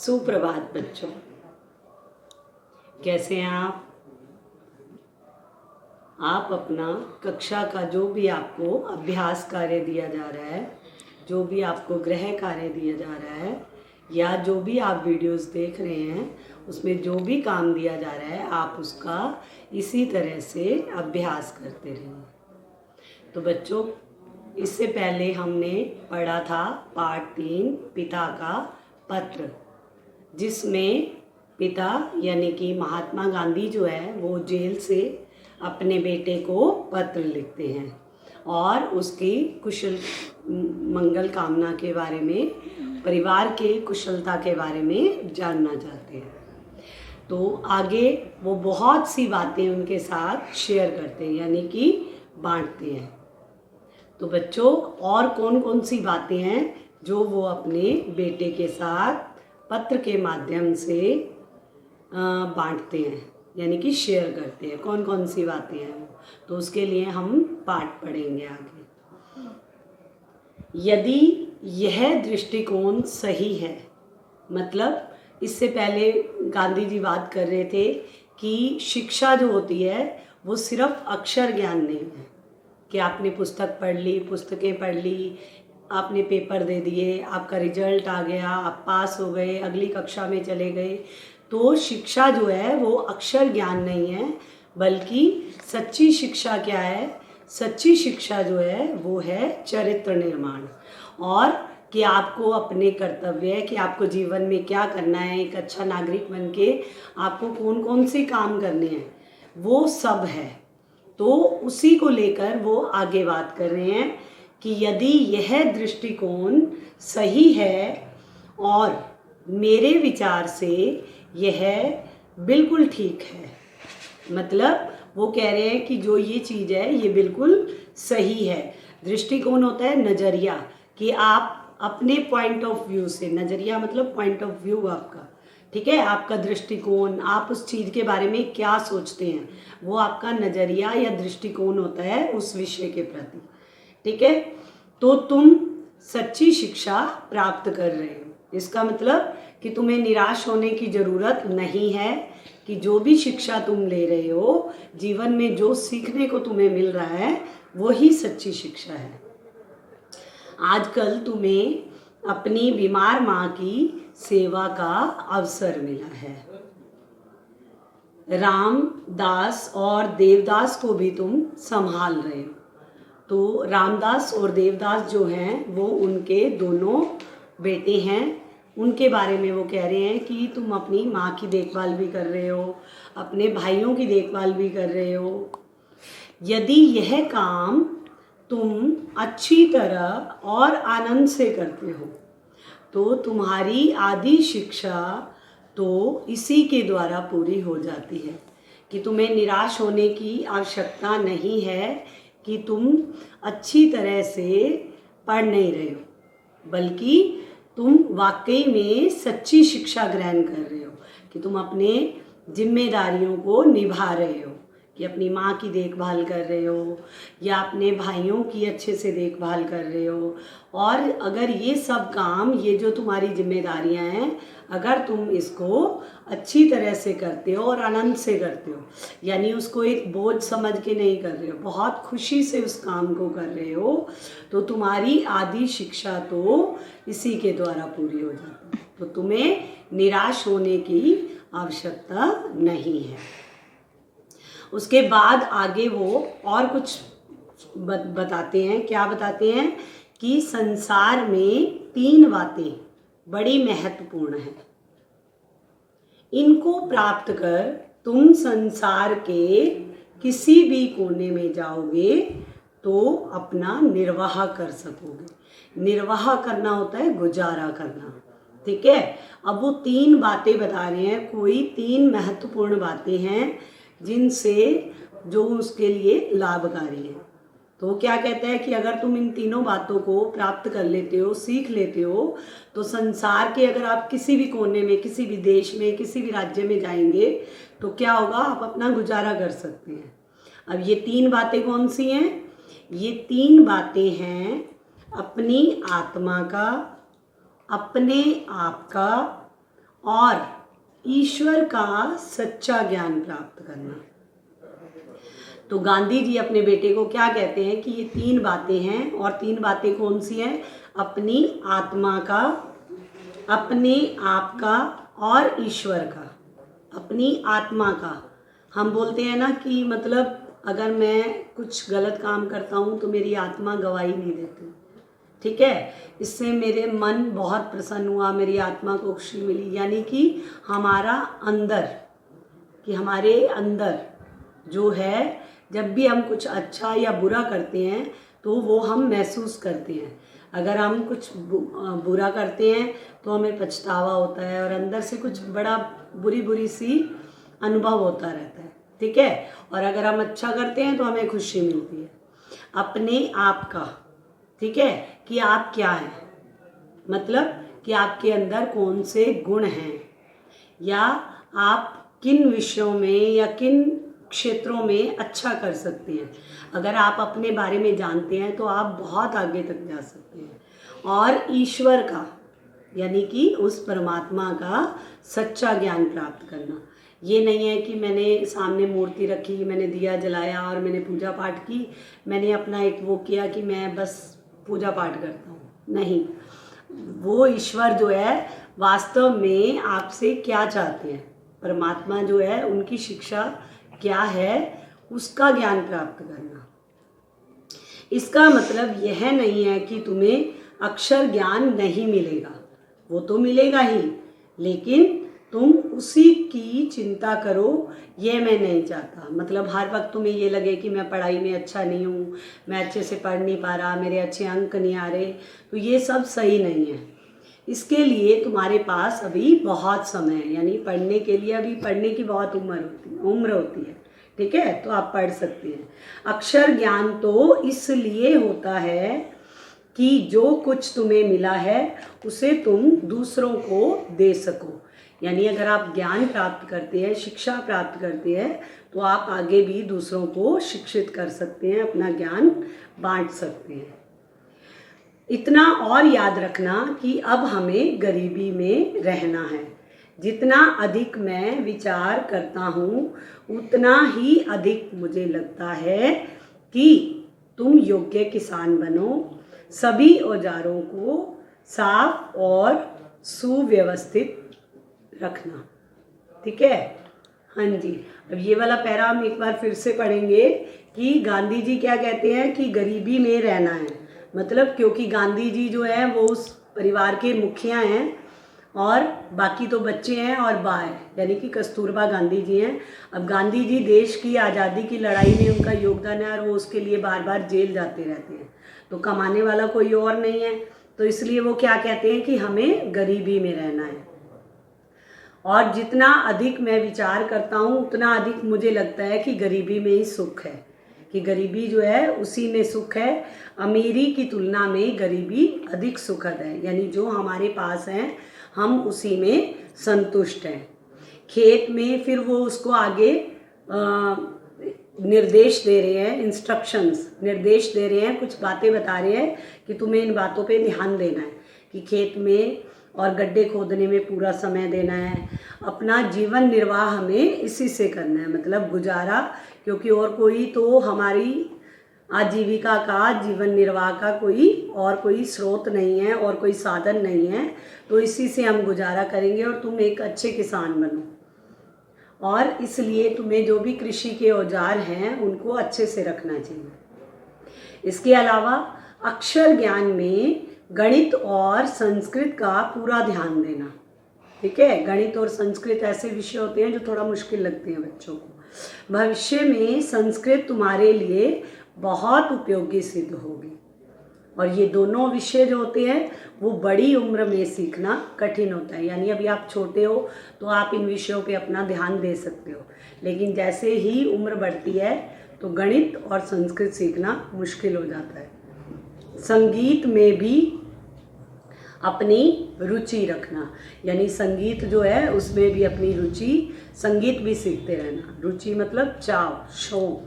सुप्रभात बच्चों, कैसे हैं आप? आप अपना कक्षा का जो भी आपको अभ्यास कार्य दिया जा रहा है, जो भी आपको गृह कार्य दिया जा रहा है, या जो भी आप वीडियोस देख रहे हैं, उसमें जो भी काम दिया जा रहा है आप उसका इसी तरह से अभ्यास करते रहिए। तो बच्चों, इससे पहले हमने पढ़ा था पाठ 3 पिता का पत्र, जिसमें पिता यानी कि महात्मा गांधी जो है वो जेल से अपने बेटे को पत्र लिखते हैं और उसकी कुशल मंगल कामना के बारे में, परिवार के कुशलता के बारे में जानना चाहते हैं। तो आगे वो बहुत सी बातें उनके साथ शेयर करते हैं यानी कि बांटते हैं। तो बच्चों, और कौन कौन सी बातें हैं जो वो अपने बेटे के साथ पत्र के माध्यम से बांटते हैं यानी कि शेयर करते हैं? कौन कौन सी बातें हैं वो? तो उसके लिए हम पाठ पढ़ेंगे आगे। यदि यह दृष्टिकोण सही है, मतलब इससे पहले गांधी जी बात कर रहे थे कि शिक्षा जो होती है वो सिर्फ अक्षर ज्ञान नहीं है कि आपने पुस्तक पढ़ ली, पुस्तकें पढ़ ली, आपने पेपर दे दिए, आपका रिजल्ट आ गया, आप पास हो गए, अगली कक्षा में चले गए। तो शिक्षा जो है वो अक्षर ज्ञान नहीं है, बल्कि सच्ची शिक्षा क्या है? सच्ची शिक्षा जो है वो है चरित्र निर्माण, और कि आपको अपने कर्तव्य, कि आपको जीवन में क्या करना है, एक अच्छा नागरिक बन के आपको कौन कौन से काम करने हैं, वो सब है। तो उसी को लेकर वो आगे बात कर रहे हैं कि यदि यह दृष्टिकोण सही है और मेरे विचार से यह बिल्कुल ठीक है, मतलब वो कह रहे हैं कि जो ये चीज़ है ये बिल्कुल सही है। दृष्टिकोण होता है नज़रिया, कि आप अपने पॉइंट ऑफ व्यू से, नज़रिया मतलब पॉइंट ऑफ व्यू आपका, ठीक है, आपका दृष्टिकोण, आप उस चीज़ के बारे में क्या सोचते हैं, वो आपका नज़रिया या दृष्टिकोण होता है उस विषय के प्रति, ठीक है। तो तुम सच्ची शिक्षा प्राप्त कर रहे हो, इसका मतलब कि तुम्हें निराश होने की ज़रूरत नहीं है, कि जो भी शिक्षा तुम ले रहे हो, जीवन में जो सीखने को तुम्हें मिल रहा है वही सच्ची शिक्षा है। आजकल तुम्हें अपनी बीमार माँ की सेवा का अवसर मिला है। रामदास और देवदास को भी तुम संभाल रहे हो। तो रामदास और देवदास जो हैं वो उनके दोनों बेटे हैं। उनके बारे में वो कह रहे हैं कि तुम अपनी माँ की देखभाल भी कर रहे हो, अपने भाइयों की देखभाल भी कर रहे हो। यदि यह काम तुम अच्छी तरह और आनंद से करते हो तो तुम्हारी आधी शिक्षा तो इसी के द्वारा पूरी हो जाती है, कि तुम्हें निराश होने की आवश्यकता नहीं है कि तुम अच्छी तरह से पढ़ नहीं रहे हो, बल्कि तुम वाकई में सच्ची शिक्षा ग्रहण कर रहे हो, कि तुम अपने जिम्मेदारियों को निभा रहे हो, कि अपनी माँ की देखभाल कर रहे हो या अपने भाइयों की अच्छे से देखभाल कर रहे हो। और अगर ये सब काम, ये जो तुम्हारी जिम्मेदारियाँ हैं, अगर तुम इसको अच्छी तरह से करते हो और आनंद से करते हो, यानी उसको एक बोझ समझ के नहीं कर रहे हो, बहुत खुशी से उस काम को कर रहे हो, तो तुम्हारी आधी शिक्षा तो इसी के द्वारा पूरी हो जाती है। तो तुम्हें निराश होने की आवश्यकता नहीं है। उसके बाद आगे वो और कुछ बताते हैं। क्या बताते हैं? कि संसार में 3 बातें बड़ी महत्वपूर्ण हैं। इनको प्राप्त कर तुम संसार के किसी भी कोने में जाओगे तो अपना निर्वाह कर सकोगे। निर्वाह करना होता है गुजारा करना, ठीक है। अब वो 3 बातें बता रहे हैं, कोई 3 महत्वपूर्ण बातें हैं जिनसे जो उसके लिए लाभकारी है। तो क्या कहता है कि अगर तुम इन 3 बातों को प्राप्त कर लेते हो, सीख लेते हो, तो संसार के अगर आप किसी भी कोने में, किसी भी देश में, किसी भी राज्य में जाएंगे तो क्या होगा? आप अपना गुजारा कर सकते हैं। अब ये 3 बातें कौन सी हैं? ये 3 बातें हैं अपनी आत्मा का, अपने आप का और ईश्वर का सच्चा ज्ञान प्राप्त करना। तो गांधी जी अपने बेटे को क्या कहते हैं कि ये 3 बातें हैं, और 3 बातें कौन सी हैं? अपनी आत्मा का, अपने आप का और ईश्वर का। अपनी आत्मा का, हम बोलते हैं ना कि मतलब अगर मैं कुछ गलत काम करता हूँ तो मेरी आत्मा गवाही नहीं देती, ठीक है, इससे मेरे मन बहुत प्रसन्न हुआ, मेरी आत्मा को खुशी मिली। यानी कि हमारा अंदर, कि हमारे अंदर जो है, जब भी हम कुछ अच्छा या बुरा करते हैं तो वो हम महसूस करते हैं। अगर हम कुछ बुरा करते हैं तो हमें पछतावा होता है और अंदर से कुछ बड़ा बुरी सी अनुभव होता रहता है, ठीक है। और अगर हम अच्छा करते हैं तो हमें खुशी मिलती है। अपने आप का, ठीक है, कि आप क्या हैं, मतलब कि आपके अंदर कौन से गुण हैं, या आप किन विषयों में या किन क्षेत्रों में अच्छा कर सकते हैं। अगर आप अपने बारे में जानते हैं तो आप बहुत आगे तक जा सकते हैं। और ईश्वर का, यानी कि उस परमात्मा का सच्चा ज्ञान प्राप्त करना। ये नहीं है कि मैंने सामने मूर्ति रखी, मैंने दिया जलाया और मैंने पूजा पाठ की, मैंने अपना एक वो किया कि मैं बस पूजा पाठ करता हूँ। नहीं, वो ईश्वर जो है वास्तव में आपसे क्या चाहते हैं, परमात्मा जो है उनकी शिक्षा क्या है, उसका ज्ञान प्राप्त करना। इसका मतलब यह नहीं है कि तुम्हें अक्षर ज्ञान नहीं मिलेगा, वो तो मिलेगा ही, लेकिन तुम उसी की चिंता करो, ये मैं नहीं चाहता। मतलब हर वक्त तुम्हें ये लगे कि मैं पढ़ाई में अच्छा नहीं हूँ, मैं अच्छे से पढ़ नहीं पा रहा, मेरे अच्छे अंक नहीं आ रहे, तो ये सब सही नहीं है। इसके लिए तुम्हारे पास अभी बहुत समय है, यानी पढ़ने के लिए अभी पढ़ने की बहुत उम्र होती है, ठीक है, तो आप पढ़ सकते हैं। अक्षर ज्ञान तो इसलिए होता है कि जो कुछ तुम्हें मिला है उसे तुम दूसरों को दे सको। यानी अगर आप ज्ञान प्राप्त करते हैं, शिक्षा प्राप्त करते हैं, तो आप आगे भी दूसरों को शिक्षित कर सकते हैं, अपना ज्ञान बांट सकते हैं। इतना और याद रखना कि अब हमें गरीबी में रहना है। जितना अधिक मैं विचार करता हूँ उतना ही अधिक मुझे लगता है कि तुम योग्य किसान बनो। सभी औजारों को साफ और सुव्यवस्थित रखना, ठीक है। हाँ जी, अब ये वाला पैरा हम एक बार फिर से पढ़ेंगे कि गांधी जी क्या कहते हैं कि गरीबी में रहना है। मतलब क्योंकि गांधी जी जो है वो उस परिवार के मुखिया हैं और बाकी तो बच्चे हैं और बा है, यानी कि कस्तूरबा गांधी जी हैं। अब गांधी जी देश की आज़ादी की लड़ाई में उनका योगदान है और वो उसके लिए बार बार जेल जाते रहते हैं, तो कमाने वाला कोई और नहीं है, तो इसलिए वो क्या कहते हैं कि हमें गरीबी में रहना है। और जितना अधिक मैं विचार करता हूँ उतना अधिक मुझे लगता है कि गरीबी में ही सुख है, कि गरीबी जो है उसी में सुख है। अमीरी की तुलना में गरीबी अधिक सुखद है, यानी जो हमारे पास है हम उसी में संतुष्ट हैं। खेत में फिर वो उसको आगे निर्देश दे रहे हैं, इंस्ट्रक्शंस, निर्देश दे रहे हैं, कुछ बातें बता रहे हैं कि तुम्हें इन बातों पे ध्यान देना है, कि खेत में और गड्ढे खोदने में पूरा समय देना है। अपना जीवन निर्वाह हमें इसी से करना है, मतलब गुजारा, क्योंकि और कोई तो हमारी आजीविका का, जीवन निर्वाह का कोई स्रोत नहीं है और कोई साधन नहीं है, तो इसी से हम गुजारा करेंगे और तुम एक अच्छे किसान बनो। और इसलिए तुम्हें जो भी कृषि के औजार हैं उनको अच्छे से रखना चाहिए। इसके अलावा अक्षर ज्ञान में गणित और संस्कृत का पूरा ध्यान देना, ठीक है। गणित और संस्कृत ऐसे विषय होते हैं जो थोड़ा मुश्किल लगते हैं बच्चों को। भविष्य में संस्कृत तुम्हारे लिए बहुत उपयोगी सिद्ध होगी, और ये दोनों विषय जो होते हैं वो बड़ी उम्र में सीखना कठिन होता है। यानी अभी आप छोटे हो तो आप इन विषयों पे अपना ध्यान दे सकते हो, लेकिन जैसे ही उम्र बढ़ती है तो गणित और संस्कृत सीखना मुश्किल हो जाता है। संगीत में भी अपनी रुचि रखना, यानी संगीत जो है उसमें भी अपनी रुचि, संगीत भी सीखते रहना। रुचि मतलब चाव, शौक।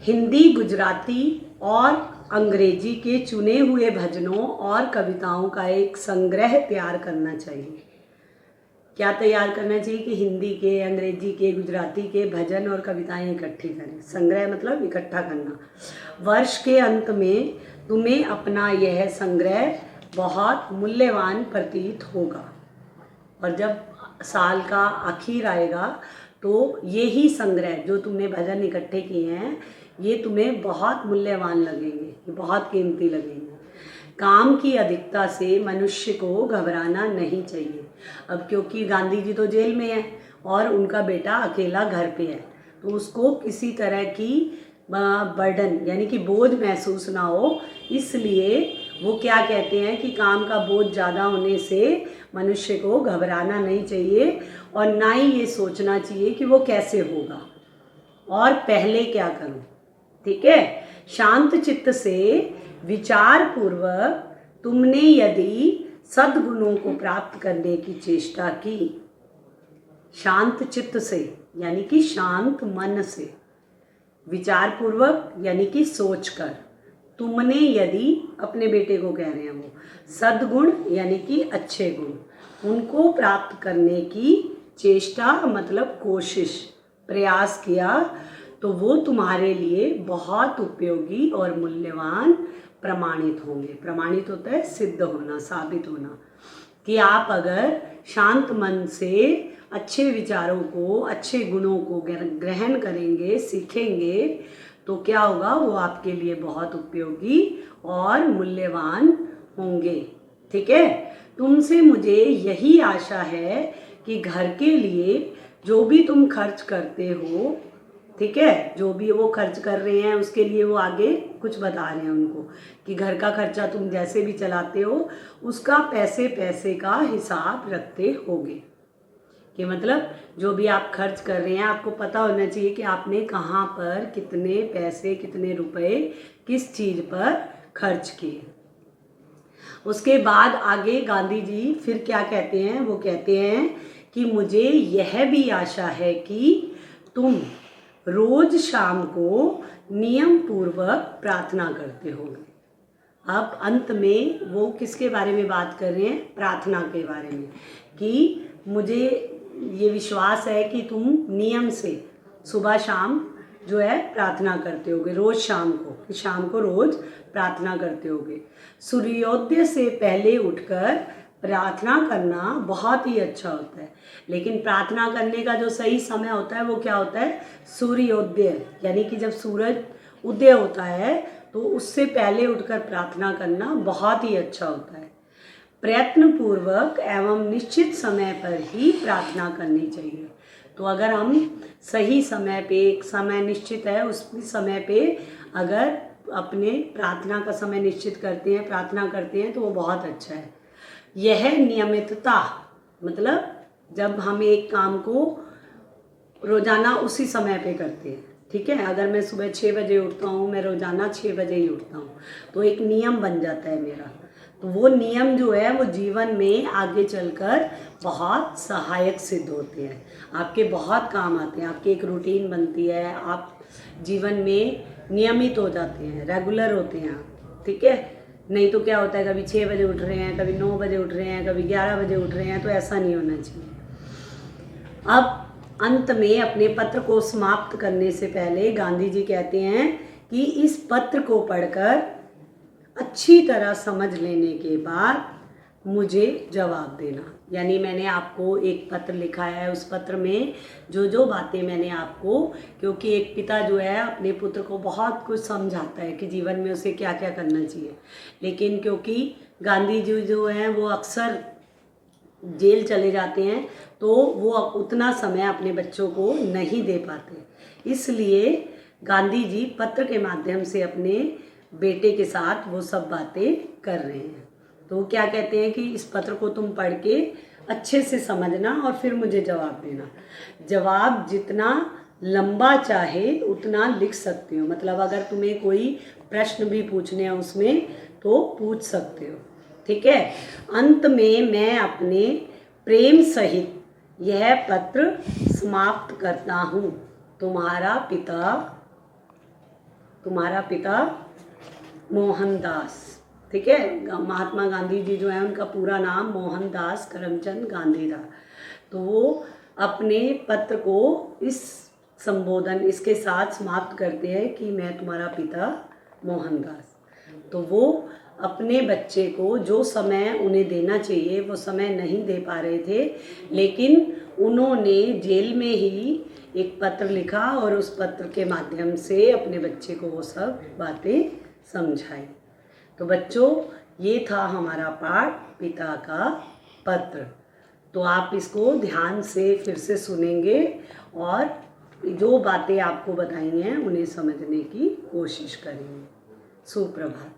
हिंदी, गुजराती और अंग्रेजी के चुने हुए भजनों और कविताओं का एक संग्रह तैयार करना चाहिए। क्या तैयार करना चाहिए कि हिंदी के, अंग्रेजी के, गुजराती के भजन और कविताएं इकट्ठी करें। संग्रह मतलब इकट्ठा करना। वर्ष के अंत में तुम्हें अपना यह संग्रह बहुत मूल्यवान प्रतीत होगा, और जब साल का आखिर आएगा तो यही संग्रह जो तुमने भजन इकट्ठे किए हैं ये तुम्हें बहुत मूल्यवान लगेंगे, ये बहुत कीमती लगेंगे। काम की अधिकता से मनुष्य को घबराना नहीं चाहिए। अब क्योंकि गांधी जी तो जेल में है और उनका बेटा अकेला घर पे है, तो उसको किसी तरह की बर्डन यानी कि बोझ महसूस ना हो, इसलिए वो क्या कहते हैं कि काम का बोझ ज़्यादा होने से मनुष्य को घबराना नहीं चाहिए और ना ही ये सोचना चाहिए कि वो कैसे होगा और पहले क्या करूं। ठीक है। शांत चित्त से विचार पूर्वक तुमने यदि सद्गुणों को प्राप्त करने की चेष्टा की, शांत चित्त से यानी कि शांत मन से, विचार पूर्वक यानी कि सोचकर, तुमने यदि, अपने बेटे को कह रहे हैं वो, सद्गुण यानी कि अच्छे गुण, उनको प्राप्त करने की चेष्टा मतलब कोशिश, प्रयास किया, तो वो तुम्हारे लिए बहुत उपयोगी और मूल्यवान प्रमाणित होंगे। प्रमाणित होता है सिद्ध होना, साबित होना, कि आप अगर शांत मन से अच्छे विचारों को, अच्छे गुणों को ग्रहण करेंगे, सीखेंगे, तो क्या होगा, वो आपके लिए बहुत उपयोगी और मूल्यवान होंगे। ठीक है। तुमसे मुझे यही आशा है कि घर के लिए जो भी तुम खर्च करते हो, ठीक है, जो भी वो खर्च कर रहे हैं उसके लिए वो आगे कुछ बता रहे हैं उनको कि घर का खर्चा तुम जैसे भी चलाते हो उसका पैसे पैसे का हिसाब रखते होगे, कि मतलब जो भी आप खर्च कर रहे हैं आपको पता होना चाहिए कि आपने कहाँ पर कितने पैसे, कितने रुपए किस चीज़ पर खर्च किए। उसके बाद आगे गांधी जी फिर क्या कहते हैं, वो कहते हैं कि मुझे यह भी आशा है कि तुम रोज शाम को नियम पूर्वक प्रार्थना करते होगे। अब अंत में वो किसके बारे में बात कर रहे हैं, प्रार्थना के बारे में, कि मुझे ये विश्वास है कि तुम नियम से सुबह शाम जो है प्रार्थना करते होगे, रोज शाम को, कि शाम को रोज प्रार्थना करते होगे। सूर्योदय से पहले उठकर प्रार्थना करना बहुत ही अच्छा होता है, लेकिन प्रार्थना करने का जो सही समय होता है वो क्या होता है, सूर्योदय, यानी कि जब सूरज उदय होता है तो उससे पहले उठकर प्रार्थना करना बहुत ही अच्छा होता है। प्रयत्न पूर्वक एवं निश्चित समय पर ही प्रार्थना करनी चाहिए। तो अगर हम सही समय पे, एक समय निश्चित है उस समय पे अगर अपने प्रार्थना का समय निश्चित करते हैं, प्रार्थना करते हैं, तो वो बहुत अच्छा है। यह नियमितता मतलब जब हम एक काम को रोजाना उसी समय पे करते हैं, ठीक है, अगर मैं सुबह 6 बजे उठता हूँ, मैं रोजाना 6 बजे ही उठता हूँ, तो एक नियम बन जाता है मेरा। तो वो नियम जो है वो जीवन में आगे चलकर बहुत सहायक सिद्ध होते हैं, आपके बहुत काम आते हैं, आपकी एक रूटीन बनती है, आप जीवन में नियमित हो जाते हैं, रेगुलर होते हैं आप। ठीक है। नहीं तो क्या होता है, कभी 6 बजे उठ रहे हैं, कभी 9 बजे उठ रहे हैं, कभी 11 बजे उठ रहे हैं, तो ऐसा नहीं होना चाहिए। अब अंत में अपने पत्र को समाप्त करने से पहले गांधी जी कहते हैं कि इस पत्र को पढ़कर अच्छी तरह समझ लेने के बाद मुझे जवाब देना। यानी मैंने आपको एक पत्र लिखा है, उस पत्र में जो जो बातें मैंने आपको, क्योंकि एक पिता जो है अपने पुत्र को बहुत कुछ समझाता है कि जीवन में उसे क्या क्या करना चाहिए, लेकिन क्योंकि गांधी जी जो हैं वो अक्सर जेल चले जाते हैं तो वो उतना समय अपने बच्चों को नहीं दे पाते, इसलिए गांधी जी पत्र के माध्यम से अपने बेटे के साथ वो सब बातें कर रहे हैं। तो क्या कहते हैं कि इस पत्र को तुम पढ़ के अच्छे से समझना और फिर मुझे जवाब देना। जवाब जितना लंबा चाहे उतना लिख सकते हो, मतलब अगर तुम्हें कोई प्रश्न भी पूछने हैं उसमें तो पूछ सकते हो। ठीक है। अंत में मैं अपने प्रेम सहित यह पत्र समाप्त करता हूँ। तुम्हारा पिता मोहनदास। ठीक है। महात्मा गांधी जी जो है उनका पूरा नाम मोहनदास करमचंद गांधी था। तो वो अपने पत्र को इस संबोधन इसके साथ समाप्त करते हैं कि मैं तुम्हारा पिता मोहनदास। तो वो अपने बच्चे को जो समय उन्हें देना चाहिए वो समय नहीं दे पा रहे थे, लेकिन उन्होंने जेल में ही एक पत्र लिखा और उस पत्र के माध्यम से अपने बच्चे को वो सब बातें समझाई। तो बच्चों, ये था हमारा पाठ पिता का पत्र। तो आप इसको ध्यान से फिर से सुनेंगे और जो बातें आपको बताई हैं उन्हें समझने की कोशिश करेंगे। सुप्रभात।